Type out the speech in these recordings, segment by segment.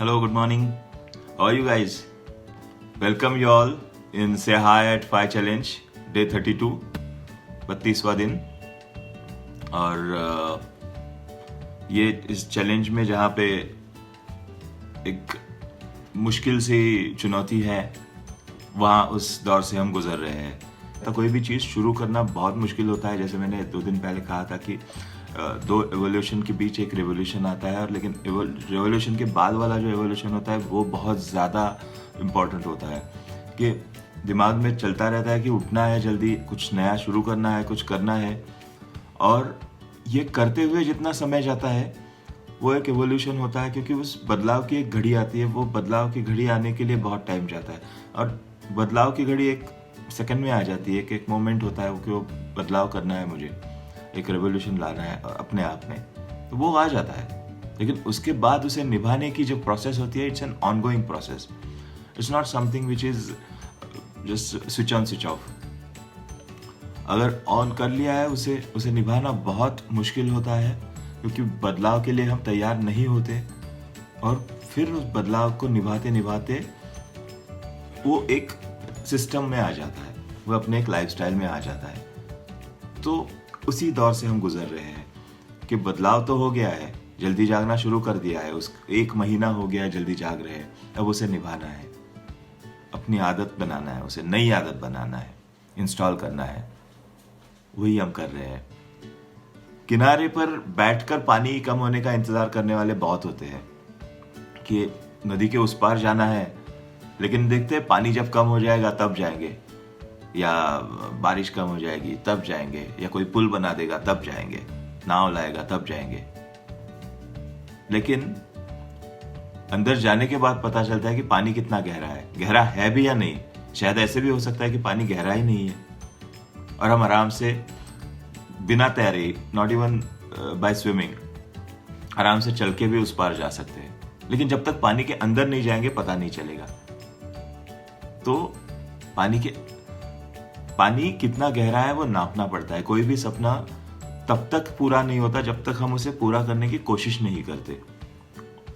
Hello, good morning. How are you guys? Welcome you all in Say Hi at 5 Challenge, Day 32, 32वां दिन. और ये इस challenge में जहाँ पे एक मुश्किल सी चुनौती है, वहाँ उस दौर से हम गुजर रहे हैं. तो कोई भी चीज़ शुरू करना बहुत मुश्किल होता है. जैसे मैंने 2 दिन पहले कहा था कि 2 एवोल्यूशन के बीच एक रेवोल्यूशन आता है, और लेकिन रेवोल्यूशन के बाद वाला जो एवोल्यूशन होता है वो बहुत ज़्यादा इम्पॉर्टेंट होता है. कि दिमाग में चलता रहता है कि उठना है, जल्दी कुछ नया शुरू करना है, कुछ करना है, और ये करते हुए जितना समय जाता है वो एक एवोल्यूशन होता है. क्योंकि उस बदलाव की एक घड़ी आती है, वो बदलाव की घड़ी आने के लिए बहुत टाइम जाता है, और बदलाव की घड़ी एक सेकंड में आ जाती है. एक मोमेंट होता है कि वो बदलाव करना है, मुझे एक रेवोल्यूशन लाना है अपने आप में, तो वो आ जाता है. लेकिन उसके बाद उसे निभाने की जो प्रोसेस होती है, it's an ongoing process. It's not something which is just switch on switch off. अगर ऑन कर लिया है, उसे निभाना बहुत मुश्किल होता है, क्योंकि बदलाव के लिए हम तैयार नहीं होते, और फिर उस बदलाव को निभाते निभाते वो एक सिस्टम में आ जाता है, वो अपने एक लाइफस्टाइल में आ जाता है. तो उसी दौर से हम गुजर रहे हैं कि बदलाव तो हो गया है, जल्दी जागना शुरू कर दिया है, उस 1 महीना हो गया जल्दी जाग रहे हैं. अब उसे निभाना है, अपनी आदत बनाना है, उसे नई आदत बनाना है, इंस्टॉल करना है. वही हम कर रहे हैं. किनारे पर बैठकर पानी कम होने का इंतजार करने वाले बहुत होते हैं कि नदी के उस पार जाना है, लेकिन देखते हैं पानी जब कम हो जाएगा तब जाएंगे, या बारिश कम हो जाएगी तब जाएंगे, या कोई पुल बना देगा तब जाएंगे, नाव लाएगा तब जाएंगे. लेकिन अंदर जाने के बाद पता चलता है कि पानी कितना गहरा है भी या नहीं. शायद ऐसे भी हो सकता है कि पानी गहरा ही नहीं है, और हम आराम से बिना तैरे, नॉट इवन बाय स्विमिंग, आराम से चल के भी उस पार जा सकते हैं. लेकिन जब तक पानी के अंदर नहीं जाएंगे पता नहीं चलेगा. तो पानी कितना गहरा है वो नापना पड़ता है. कोई भी सपना तब तक पूरा नहीं होता जब तक हम उसे पूरा करने की कोशिश नहीं करते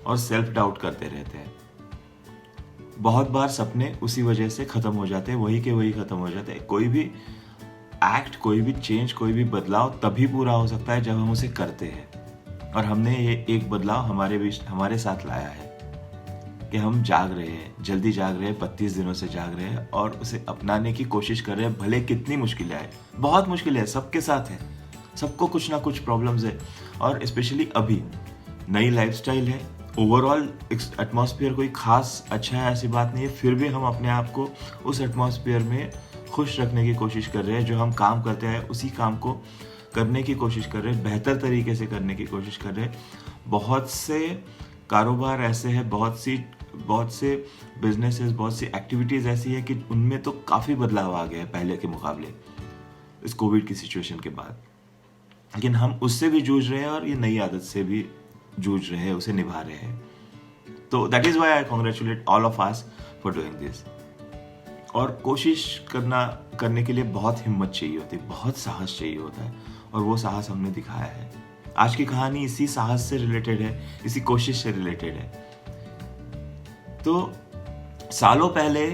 और सेल्फ डाउट करते रहते हैं. बहुत बार सपने उसी वजह से खत्म हो जाते हैं, वही के वही खत्म हो जाते हैं. कोई भी एक्ट, कोई भी चेंज, कोई भी बदलाव तभी पूरा हो सकता है जब हम उसे करते हैं. और हमने ये एक बदलाव हमारे साथ लाया है कि हम जाग रहे हैं, जल्दी जाग रहे हैं, 32 दिनों से जाग रहे हैं, और उसे अपनाने की कोशिश कर रहे हैं. भले कितनी मुश्किलें आए, बहुत मुश्किल है, सबके साथ है, सबको कुछ ना कुछ प्रॉब्लम्स है. और स्पेशली अभी नई लाइफस्टाइल है, ओवरऑल एटमॉस्फेयर कोई खास अच्छा है ऐसी बात नहीं है. फिर भी हम अपने आप को उस एटमॉस्फेयर में खुश रखने की कोशिश कर रहे हैं. जो हम काम करते हैं उसी काम को करने की कोशिश कर रहे हैं, बेहतर तरीके से करने की कोशिश कर रहे हैं. बहुत से कारोबार ऐसे हैं, बहुत से बिजनेसेस, बहुत सी एक्टिविटीज़ ऐसी है कि उनमें तो काफ़ी बदलाव आ गया है पहले के मुकाबले, इस कोविड की सिचुएशन के बाद. लेकिन हम उससे भी जूझ रहे हैं, और ये नई आदत से भी जूझ रहे हैं, उसे निभा रहे हैं. तो that is why I congratulate all of us for doing this. और कोशिश करने के लिए बहुत हिम्मत चाहिए होती है, बहुत साहस चाहिए होता है, और वो साहस हमने दिखाया है. आज की कहानी इसी साहस से रिलेटेड है, इसी कोशिश से रिलेटेड है. तो सालों पहले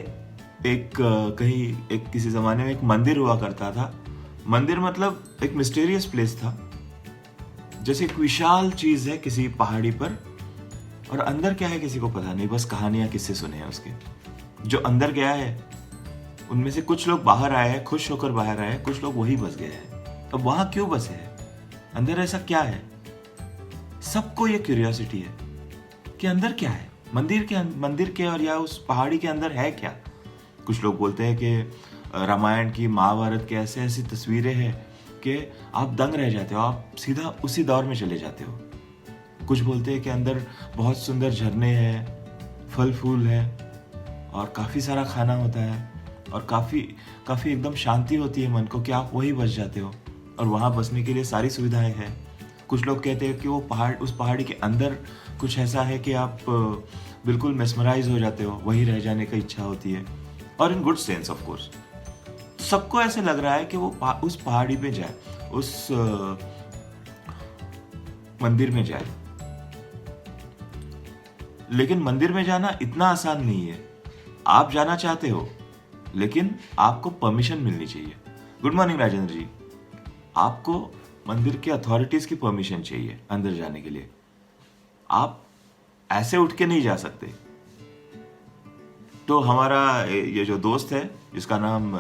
किसी ज़माने में एक मंदिर हुआ करता था. मंदिर मतलब एक मिस्टीरियस प्लेस था, जैसे एक विशाल चीज़ है किसी पहाड़ी पर, और अंदर क्या है किसी को पता नहीं, बस कहानियाँ किससे सुने हैं उसके. जो अंदर गया है उनमें से कुछ लोग बाहर आए हैं, खुश होकर बाहर आए हैं, कुछ लोग वही बस गए हैं. अब वहाँ क्यों बसे हैं, अंदर ऐसा क्या है? सबको ये क्यूरियोसिटी है कि अंदर क्या है, मंदिर के और या उस पहाड़ी के अंदर है क्या. कुछ लोग बोलते हैं कि रामायण की, महाभारत की ऐसी तस्वीरें हैं कि आप दंग रह जाते हो, आप सीधा उसी दौर में चले जाते हो. कुछ बोलते हैं कि अंदर बहुत सुंदर झरने हैं, फल फूल है, और काफ़ी सारा खाना होता है, और काफ़ी एकदम शांति होती है मन को, कि आप वही बस जाते हो, और वहाँ बसने के लिए सारी सुविधाएं हैं. कुछ लोग कहते हैं कि वो उस पहाड़ी के अंदर कुछ ऐसा है कि आप बिल्कुल मेस्मराइज हो जाते हो, वहीं रह जाने की इच्छा होती है, और in good sense of course. सबको ऐसे लग रहा है कि वो उस पहाड़ी पे जाए, उस मंदिर में जाए. लेकिन मंदिर में जाना इतना आसान नहीं है। आप जाना चाहते हो, लेकिन आपको परमिशन मिलनी चाहिए। गुड मॉर्निंग राजेंद्र जी। आपको मंदिर के अथॉरिटीज की परमिशन चाहिए अंदर जाने के लिए। आप ऐसे उठ के नहीं जा सकते। तो हमारा ये जो दोस्त है जिसका नाम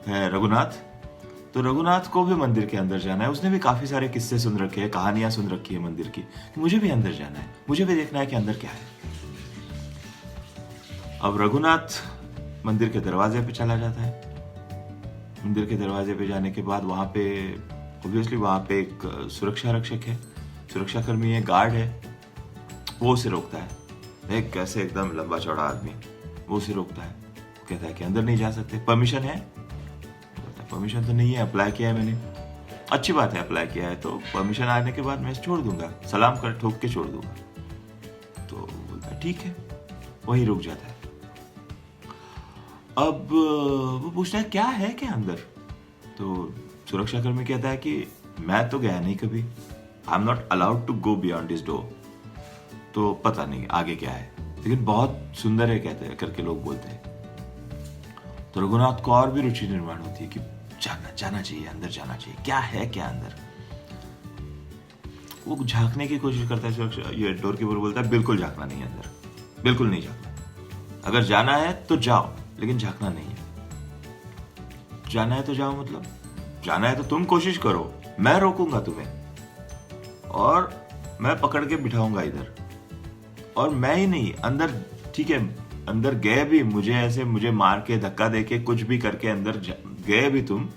है रघुनाथ, तो रघुनाथ को भी मंदिर के अंदर जाना है। उसने भी काफी सारे किस्से सुन रखे हैं, कहानियां सुन रखी है मंदिर की, कि मुझे भी अंदर जाना है, मुझे भी देखना है कि अंदर क्या है। अब रघुनाथ मंदिर के दरवाजे पे चला जाता है। मंदिर के दरवाजे पे जाने के बाद वहां पे ऑब्वियसली वहां पे एक सुरक्षा रक्षक है, सुरक्षा कर्मी है, गार्ड है। वो उसे रोकता है। एक कैसे एकदम लंबा चौड़ा आदमी, वो उसे रोकता है, कहता है कि अंदर नहीं जा सकते, परमिशन है? बोलता है परमिशन तो नहीं है, अप्लाई किया है मैंने। अच्छी बात है, अप्लाई किया है तो परमिशन आने के बाद मैं छोड़ दूंगा, सलाम कर ठोक के छोड़ दूंगा। तो बोलता है ठीक है, वही रुक जाता है। अब वो पूछता है क्या है क्या अंदर? तो सुरक्षा कर्मी कहता है कि मैं तो गया नहीं कभी, I am not allowed to go beyond this door, तो पता नहीं आगे क्या है, लेकिन बहुत सुंदर है कहते हैं करके लोग बोलते हैं। तो रघुनाथ को और भी रुचि निर्माण होती है कि जाना चाहिए, अंदर जाना चाहिए, क्या है क्या अंदर। वो झांकने की कोशिश करता है। सुरक्षा ये डोर कीपर बोलता है बिल्कुल झांकना नहीं है अंदर, बिल्कुल नहीं झांकना। अगर जाना है तो जाओ, लेकिन झांकना नहीं है। जाना है तो जाओ मतलब जाना है तो तुम कोशिश करो, मैं रोकूंगा तुम्हें और मैं पकड़ के बिठाऊंगा इधर। और मैं ही नहीं, अंदर ठीक है, अंदर गए भी मुझे मार के धक्का दे के कुछ भी करके अंदर गए भी तुम,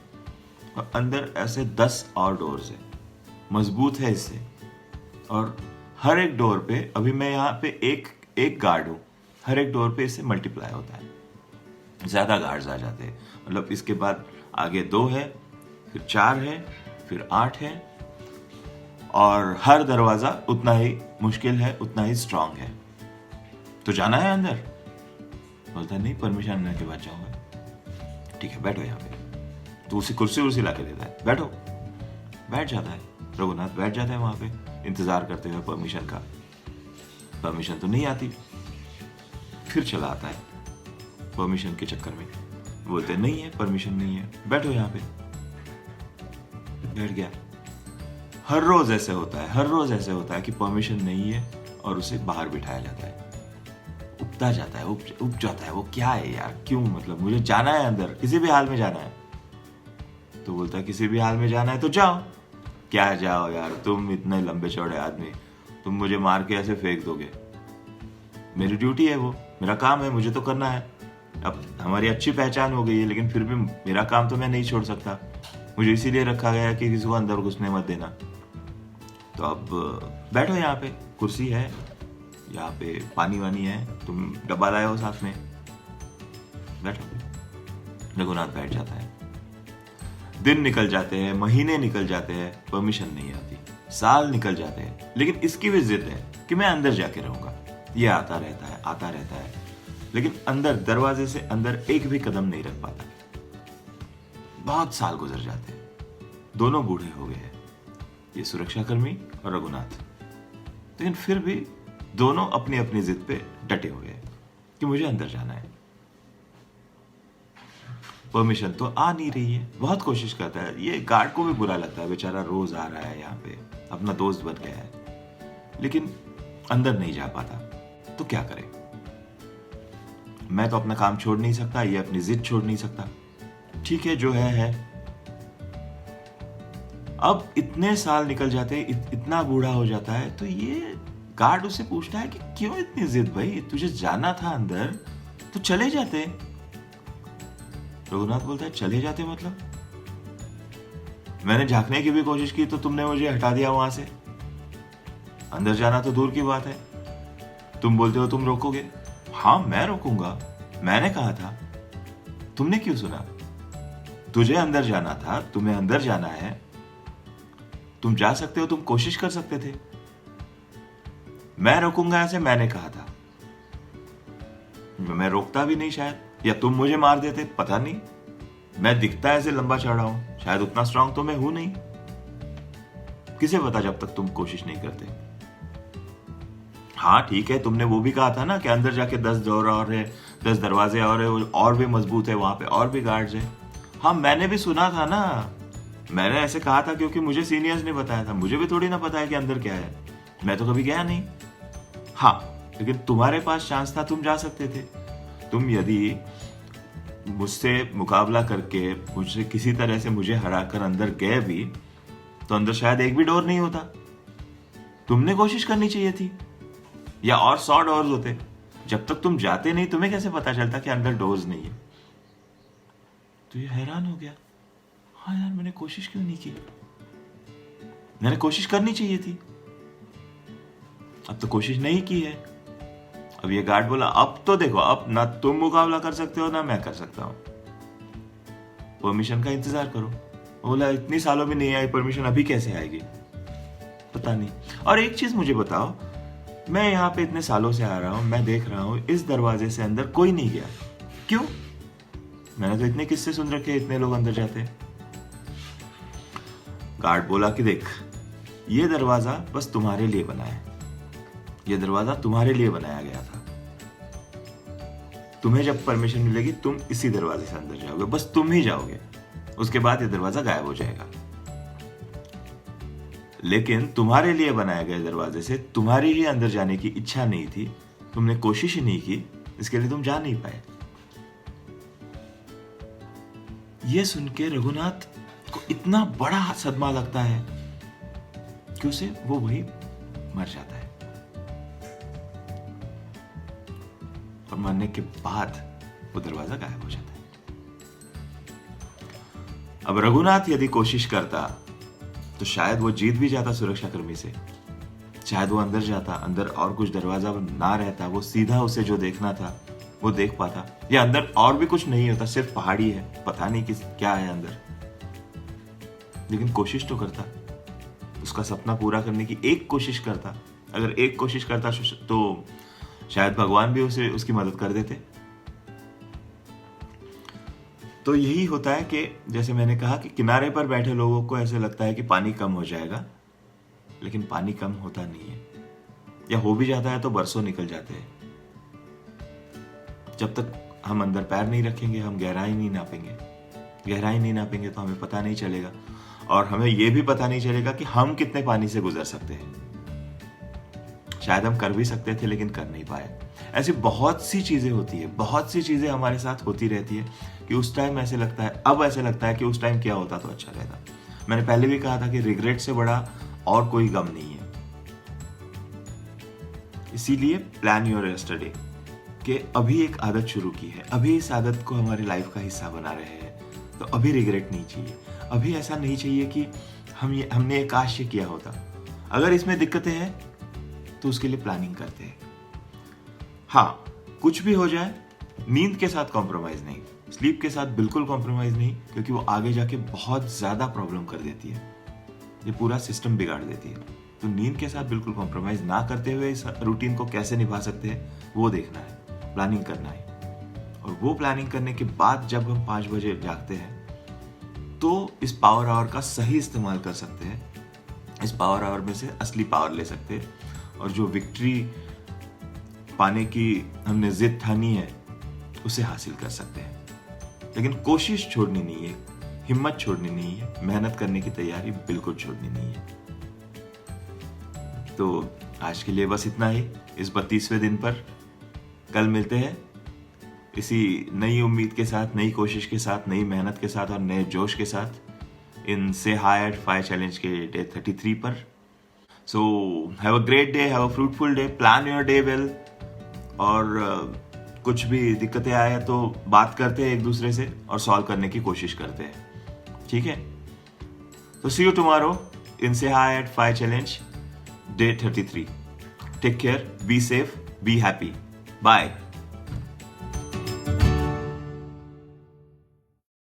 और अंदर ऐसे 10 और डोर्स है, मजबूत है इससे। और हर एक डोर पे, अभी मैं यहाँ पे एक गार्ड हूं, हर एक डोर पे इससे मल्टीप्लाई होता है, ज्यादा गार्ड्स आ जाते हैं। मतलब इसके बाद आगे 2 है, फिर 4 है, फिर 8 है, और हर दरवाजा उतना ही मुश्किल है, उतना ही स्ट्रांग है। तो जाना है अंदर? बोलता है नहीं, परमिशन आने के बाद जाऊंगा। ठीक है, बैठो यहाँ पे। तो उसे कुर्सी ला के देता है, बैठो। बैठ जाता है रघुनाथ, बैठ जाता है वहां पे इंतजार करते हुए परमिशन का। परमिशन तो नहीं आती, फिर चला आता है परमिशन के चक्कर में। बोलते नहीं है, परमिशन नहीं है, बैठो यहाँ पे। बैठ गया। हर रोज ऐसे होता है, हर रोज ऐसे होता है कि परमिशन नहीं है और उसे बाहर बिठाया जाता है। उपता जाता है, उप जाता है, वो क्या है यार, क्यों, मतलब मुझे जाना है अंदर, किसी भी हाल में जाना है। तो बोलता है किसी भी हाल में जाना है तो जाओ। क्या जाओ यार, तुम इतने लंबे चौड़े आदमी, तुम मुझे मार के ऐसे फेंक दोगे? मेरी ड्यूटी है, वो मेरा काम है, मुझे तो करना है। अब हमारी अच्छी पहचान हो गई है, लेकिन फिर भी मेरा काम तो मैं नहीं छोड़ सकता। मुझे इसीलिए रखा गया है कि किसी को अंदर घुसने मत देना। तो अब बैठो यहाँ पे, कुर्सी है, यहाँ पे पानी वानी है, तुम डब्बा लाए हो साथ में, बैठो। रघुनाथ बैठ जाता है। दिन निकल जाते हैं, महीने निकल जाते हैं, परमिशन नहीं आती, साल निकल जाते हैं, लेकिन इसकी भी जिद है कि मैं अंदर जाके रहूंगा। ये आता रहता है, लेकिन अंदर, दरवाजे से अंदर एक भी कदम नहीं रख पाता। बहुत साल गुजर जाते हैं, दोनों बूढ़े हो गए हैं, ये सुरक्षा कर्मी और रघुनाथ। लेकिन फिर भी दोनों अपनी अपनी जिद पे डटे हुए हैं कि मुझे अंदर जाना है। परमिशन तो आ नहीं रही है, बहुत कोशिश करता है। ये गार्ड को भी बुरा लगता है, बेचारा रोज आ रहा है यहाँ पे, अपना दोस्त बन गया है, लेकिन अंदर नहीं जा पाता। तो क्या करे, मैं तो अपना काम छोड़ नहीं सकता, ये अपनी जिद छोड़ नहीं सकता। ठीक है, जो है। अब इतने साल निकल जाते, इतना बूढ़ा हो जाता है, तो ये गार्ड उससे पूछता है कि क्यों इतनी जिद भाई, तुझे जाना था अंदर तो चले जाते। रघुनाथ बोलता है चले जाते मतलब? मैंने झांकने की भी कोशिश की तो तुमने मुझे हटा दिया वहां से। अंदर जाना तो दूर की बात है, तुम बोलते हो तुम रोकोगे। हाँ, मैं रोकूंगा, मैंने कहा था, तुमने क्यों सुना? तुझे अंदर जाना था, तुम्हें अंदर जाना है, तुम जा सकते हो, तुम कोशिश कर सकते थे। मैं रोकूंगा ऐसे मैंने कहा था, मैं रोकता भी नहीं शायद, या तुम मुझे मार देते, पता नहीं। मैं दिखता ऐसे लंबा चौड़ा हूं, शायद उतना स्ट्रांग तो मैं हूं नहीं, किसे पता जब तक तुम कोशिश नहीं करते। हाँ ठीक है, तुमने वो भी कहा था ना कि अंदर जाके 10 डोर और है, 10 दरवाजे और है, और भी मजबूत है, वहां पे और भी गार्ड्स है। हाँ मैंने भी सुना था ना, मैंने ऐसे कहा था क्योंकि मुझे सीनियर्स ने बताया था, मुझे भी थोड़ी ना पता है कि अंदर क्या है, मैं तो कभी गया नहीं। हाँ लेकिन तुम्हारे पास चांस था, तुम जा सकते थे। तुम यदि मुझसे मुकाबला करके मुझसे किसी तरह से मुझे हराकर अंदर गए भी, तो अंदर शायद एक भी डोर नहीं होता। तुमने कोशिश करनी चाहिए थी, या और 100 डोर्स होते। जब तक तुम जाते नहीं तुम्हें कैसे पता चलता कि अंदर डोर्स नहीं है? तो ये हैरान हो गया, हाँ यार मैंने कोशिश क्यों नहीं की, मैंने कोशिश करनी चाहिए थी। अब तो कोशिश नहीं की है। अब ये गार्ड बोला अब तो देखो, अब ना तुम मुकाबला कर सकते हो ना मैं कर सकता हूं, परमिशन का इंतजार करो। बोला इतनी सालों में नहीं आई परमिशन, अभी कैसे आएगी पता नहीं। और एक चीज मुझे बताओ, मैं यहाँ पे इतने सालों से आ रहा हूं, मैं देख रहा हूं इस दरवाजे से अंदर कोई नहीं गया, क्यों? मैंने तो इतने किस्से सुन रखे, इतने लोग अंदर जाते। गार्ड बोला कि देख ये दरवाजा बस तुम्हारे लिए बना है, ये दरवाजा तुम्हारे लिए बनाया गया था। तुम्हें जब परमिशन मिलेगी तुम इसी दरवाजे से अंदर जाओगे, बस तुम ही जाओगे, उसके बाद ये दरवाजा गायब हो जाएगा। लेकिन तुम्हारे लिए बनाए गए दरवाजे से तुम्हारी ही अंदर जाने की इच्छा नहीं थी, तुमने कोशिश ही नहीं की, इसके लिए तुम जा नहीं पाए। यह सुन के रघुनाथ को इतना बड़ा सदमा लगता है कि उसे वो वही मर जाता है, और मरने के बाद वो दरवाजा गायब हो जाता है। अब रघुनाथ यदि कोशिश करता तो शायद वो जीत भी जाता सुरक्षाकर्मी से, शायद वो अंदर जाता, अंदर और कुछ दरवाजा ना रहता, वो सीधा उसे जो देखना था वो देख पाता, या अंदर और भी कुछ नहीं होता, सिर्फ पहाड़ी है, पता नहीं किस क्या है अंदर। लेकिन कोशिश तो करता, उसका सपना पूरा करने की एक कोशिश करता। अगर एक कोशिश करता तो शायद भगवान भी उसे उसकी मदद कर देते। तो यही होता है कि जैसे मैंने कहा कि किनारे पर बैठे लोगों को ऐसे लगता है कि पानी कम हो जाएगा, लेकिन पानी कम होता नहीं है, या हो भी जाता है तो बरसों निकल जाते हैं। जब तक हम अंदर पैर नहीं रखेंगे हम गहराई नहीं नापेंगे, गहराई नहीं नापेंगे तो हमें पता नहीं चलेगा, और हमें यह भी पता नहीं चलेगा कि हम कितने पानी से गुजर सकते हैं। शायद हम कर भी सकते थे लेकिन कर नहीं पाए। ऐसी बहुत सी चीजें होती है, बहुत सी चीजें हमारे साथ होती रहती है कि उस टाइम ऐसे लगता है, अब ऐसे लगता है कि उस टाइम क्या होता तो अच्छा रहता। मैंने पहले भी कहा था कि रिग्रेट से बड़ा और कोई गम नहीं है। इसीलिए प्लान योर यस्टरडे, कि अभी एक आदत शुरू की है, अभी इस आदत को हमारी लाइफ का हिस्सा बना रहे हैं, तो अभी रिग्रेट नहीं चाहिए। अभी ऐसा नहीं चाहिए कि हमने एक काश ये किया होता। अगर इसमें दिक्कतें हैं तो उसके लिए प्लानिंग करते हैं। हाँ कुछ भी हो जाए, नींद के साथ कॉम्प्रोमाइज नहीं, स्लीप के साथ बिल्कुल कॉम्प्रोमाइज नहीं, क्योंकि वो आगे जाके बहुत ज्यादा प्रॉब्लम कर देती है, ये पूरा सिस्टम बिगाड़ देती है। तो नींद के साथ बिल्कुल कॉम्प्रोमाइज ना करते हुए इस रूटीन को कैसे निभा सकते हैं वो देखना है, प्लानिंग करना है। और वो प्लानिंग करने के बाद जब हम 5 बजे जागते हैं तो इस पावर आवर का सही इस्तेमाल कर सकते हैं, इस पावर आवर में से असली पावर ले सकते हैं, और जो विक्ट्री पाने की हमने जिद ठानी है उसे हासिल कर सकते हैं। लेकिन कोशिश छोड़नी नहीं है, हिम्मत छोड़नी नहीं है, मेहनत करने की तैयारी बिल्कुल छोड़नी नहीं है। तो आज के लिए बस इतना ही इस 32वें दिन पर। कल मिलते हैं इसी नई उम्मीद के साथ, नई कोशिश के साथ, नई मेहनत के साथ और नए जोश के साथ इन से हाई एट 5 चैलेंज के डे 33 पर। So have a great day, have a fruitful day, plan your day well. और कुछ भी दिक्कतें आए तो बात करते हैं एक दूसरे से और सॉल्व करने की कोशिश करते हैं, ठीक है? तो सी you tomorrow in say hi at 5 challenge day 33। Take care, be safe, be happy, bye.